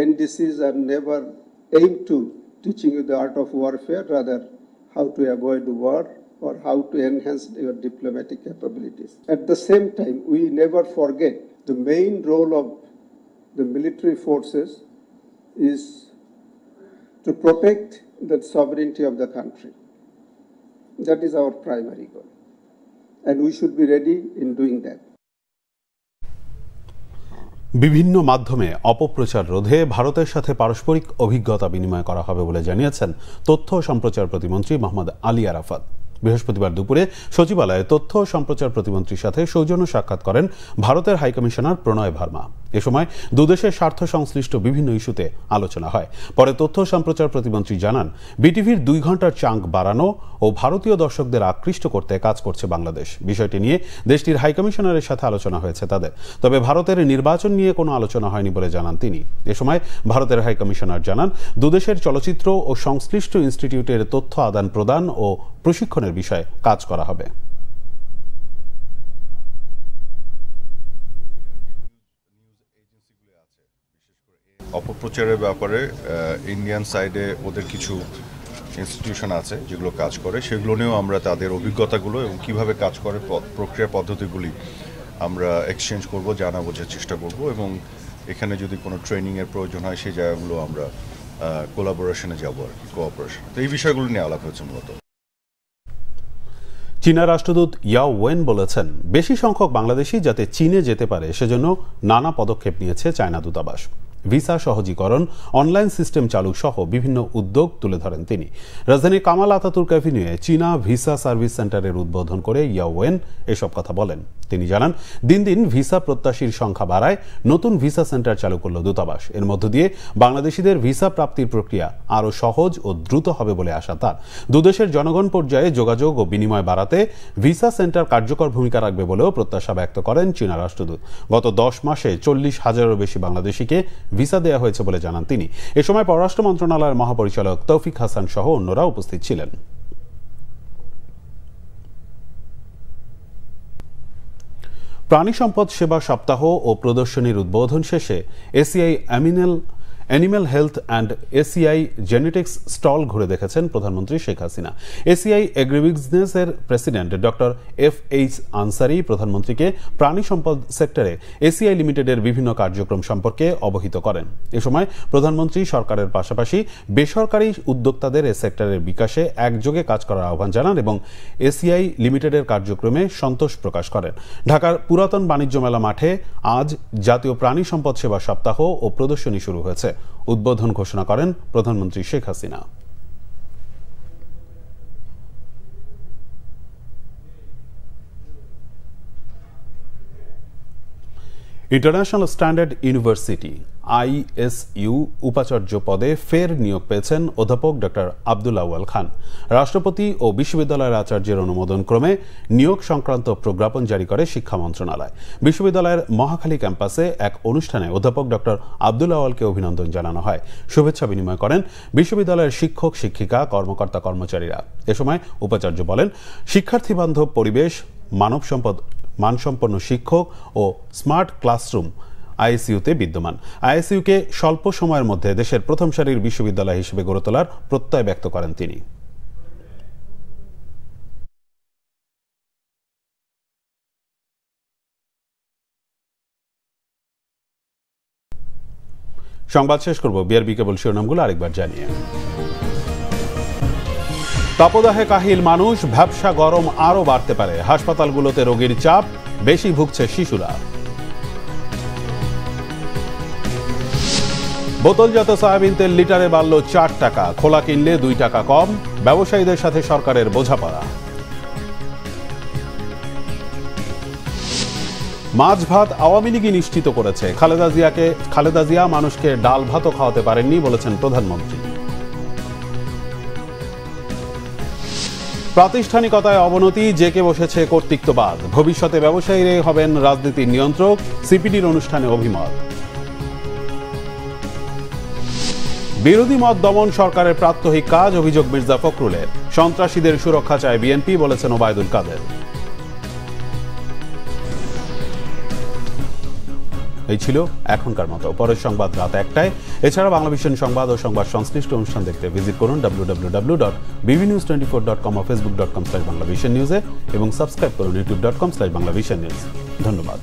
NDCs are never aimed to teaching you the art of warfare, rather how to avoid war or how to enhance your diplomatic capabilities. At the same time, we never forget the main role of the military forces is to protect the sovereignty of the country. That is our primary goal. And we should be ready in doing that. বিভিন্ন মাধ্যমে অপপ্রচার রোধে ভারতের সাথে পারস্পরিক অভিজ্ঞতা বিনিময় করা হবে বলে জানিয়েছেন তথ্য ও সম্প্রচার প্রতিমন্ত্রী মোহাম্মদ আলী আরাফাত। বৃহস্পতিবার দুপুরে সচিবালয়ে তথ্য ও সম্প্রচার প্রতিমন্ত্রীর সাথে সৌজন্য সাক্ষাৎ করেন ভারতের হাইকমিশনার প্রণয় ভার্মা। এ সময় দুদেশের স্বার্থ সংশ্লিষ্ট বিভিন্ন ইস্যুতে আলোচনা হয়। পরে তথ্য সম্প্রচার প্রতিমন্ত্রী জানান, বিটিভির 2 ঘন্টার চাঙ্ক বাড়ানো ও ভারতীয় দর্শকদের আকৃষ্ট করতে কাজ করছে বাংলাদেশ। বিষয়টি নিয়ে দেশটির হাইকমিশনারের সাথে আলোচনা হয়েছে তাদের, তবে ভারতের নির্বাচন নিয়ে কোনো আলোচনা হয়নি বলে জানান তিনি। এ সময় ভারতের হাইকমিশনার জানান, দুদেশের চলচ্চিত্র ও সংশ্লিষ্ট ইনস্টিটিউটের তথ্য আদান প্রদান ও প্রশিক্ষণের বিষয়ে কাজ করা হবে। অপপ্রচারের ব্যাপারে ইন্ডিয়ান সাইডে ওদের কিছু ইনস্টিটিউশন আছে যেগুলো কাজ করে, সেগুলো নিয়েও আমরা তাদের অভিজ্ঞতাগুলো এবং কিভাবে কাজ করে প্রক্রিয়া পদ্ধতিগুলি আমরা এক্সচেঞ্জ করব, জানা বোঝার চেষ্টা করব এবং এখানে যদি কোনো ট্রেনিংয়ের প্রয়োজন হয় সেই জায়গাগুলো আমরা কোলাবোরেশনে যাব আর কি, কোঅপারেশন। তো এই বিষয়গুলো নিয়ে আলাপ হয়েছে মূলত। চীনা রাষ্ট্রদূত ইয়াও ওয়েন বলেছেন, বেশি সংখ্যক বাংলাদেশি যাতে চীনে যেতে পারে সেজন্য নানা পদক্ষেপ নিয়েছে চায়না দূতাবাস। ভিসা সহজীকরণ, অনলাইন সিস্টেম চালু সহ বিভিন্ন উদ্যোগ তুলে ধরেন তিনি। রাজধানীর কামাল আতাতুর্ক অ্যাভিনিউয়ে চীনা ভিসা সার্ভিস সেন্টারের উদ্বোধন করে ইয়াও ওয়েন এসব কথা বলেন। তিনি জানান, দিন দিন ভিসা প্রত্যাশীর সংখ্যা বাড়ায় নতুন ভিসা সেন্টার চালু করল দূতাবাস। এর মধ্য দিয়ে বাংলাদেশিদের ভিসা প্রাপ্তির প্রক্রিয়া আরও সহজ ও দ্রুত হবে বলে আশা তার। দুদেশের জনগণ পর্যায়ে যোগাযোগ ও বিনিময় বাড়াতে ভিসা সেন্টার কার্যকর ভূমিকা রাখবে বলেও প্রত্যাশা ব্যক্ত করেন চীনা রাষ্ট্রদূত। গত 10 মাসে 40,000-এরও বেশি বাংলাদেশিকে ভিসা দেওয়া হয়েছে বলে জানান তিনি। এ সময় পররাষ্ট্র মন্ত্রণালয়ের মহাপরিচালক তৌফিক হাসান সহ অন্যরা উপস্থিত ছিলেন। প্রাণী সম্পদ সেবা সপ্তাহ ও প্রদর্শনীর উদ্বোধন শেষে ACI animal health and ACI genetics stall ঘুরে দেখেছেন প্রধানমন্ত্রী শেখ হাসিনা। এসিআই এগ্রিবিজনেসের প্রেসিডেন্ট ডক্টর FH আনসারি প্রধানমন্ত্রীকে প্রাণী সম্পদ সেক্টরে এসিআই লিমিটেডের বিভিন্ন কার্যক্রম সম্পর্কে অবহিত করেন। এ সময় প্রধানমন্ত্রী সরকারের পাশাপাশি বেসরকারি উদ্যোক্তাদের এ সেক্টরের বিকাশে একযোগে কাজ করার আহ্বান জানান এবং এসিআই লিমিটেডের কার্যক্রমে সন্তোষ প্রকাশ করেন। ঢাকার পুরাতন বাণিজ্য মেলা মাঠে আজ জাতীয় প্রাণী সম্পদ সেবা সপ্তাহ ও প্রদর্শনী শুরু হয়েছে। উদ্বোধন ঘোষণা করেন প্রধানমন্ত্রী Sheikh Hasina. International standard university ISU উপাচার্য পদে ফের নিয়োগ পেয়েছেন অধ্যাপক ডক্টর আব্দুল আউয়াল খান। রাষ্ট্রপতি ও বিশ্ববিদ্যালয়ের আচার্যের অনুমোদন ক্রমে নিয়োগ সংক্রান্ত প্রজ্ঞাপন জারি করে শিক্ষা মন্ত্রণালয়। বিশ্ববিদ্যালয়ের মহাখালী ক্যাম্পাসে এক অনুষ্ঠানে অধ্যাপক ডক্টর আব্দুল আউয়ালকে অভিনন্দন জানানো হয়। শুভেচ্ছা বিনিময় করেন বিশ্ববিদ্যালয়ের শিক্ষক, শিক্ষিকা, কর্মকর্তা, কর্মচারীরা। এ সময় উপাচার্য বলেন, শিক্ষার্থী বান্ধব পরিবেশ, মানব সম্পদ, মানসম্পন্ন শিক্ষক ও স্মার্ট ক্লাসরুম ISU-তে বিদ্যমান। ISU-কে স্বল্প সময়ের মধ্যে দেশের প্রথম সারির বিশ্ববিদ্যালয় হিসেবে গড়ে তোলার প্রত্যয় ব্যক্ত করেন তিনি। সংবাদ শেষ করব BRB কেবল শিরোনামগুলো আরেকবার জানিয়ে। তাপদাহে কাহিল মানুষ, ভ্যাপসা গরম আরও বাড়তে পারে। হাসপাতালগুলোতে রোগীর চাপ, বেশি ভুগছে শিশুরা। বোতলজাত সয়াবিন তেল লিটারে বাড়ল 4 টাকা, খোলা কিনলে 2 টাকা কম। ব্যবসায়ীদের সাথে সরকারের বোঝাপড়া। মাছ ভাত আওয়ামী লীগই নিশ্চিত করেছে। খালেদা জিয়া মানুষকে ডাল ভাতও খাওয়াতে পারেননি বলেছেন প্রধানমন্ত্রী। প্রাতিষ্ঠানিকতায় অবনতি, জেকে বসেছে কর্তৃত্ববাদ। ভবিষ্যতে ব্যবসায়ীরাই হবেন রাজনীতির নিয়ন্ত্রক, সিপিডির অনুষ্ঠানে অভিমত। বিরোধী মত দমন সরকারের প্রাত্যহিক কাজ, অভিযোগ মির্জা ফখরুলের। সন্ত্রাসীদের সুরক্ষা চায় বিএনপি, বলেছেন ওবায়দুল কাদের। এই ছিল এখনকার মতো। পরের সংবাদ রাত 1টায়। এছাড়া বাংলাভিশন সংবাদ ও সংবাদ সংশ্লিষ্ট অনুষ্ঠান দেখতে ভিজিট করুন www.bbnews24.com ও facebook.com/banglavisionnews এবং সাবস্ক্রাইব করুন youtube.com/banglavisionnews। ধন্যবাদ।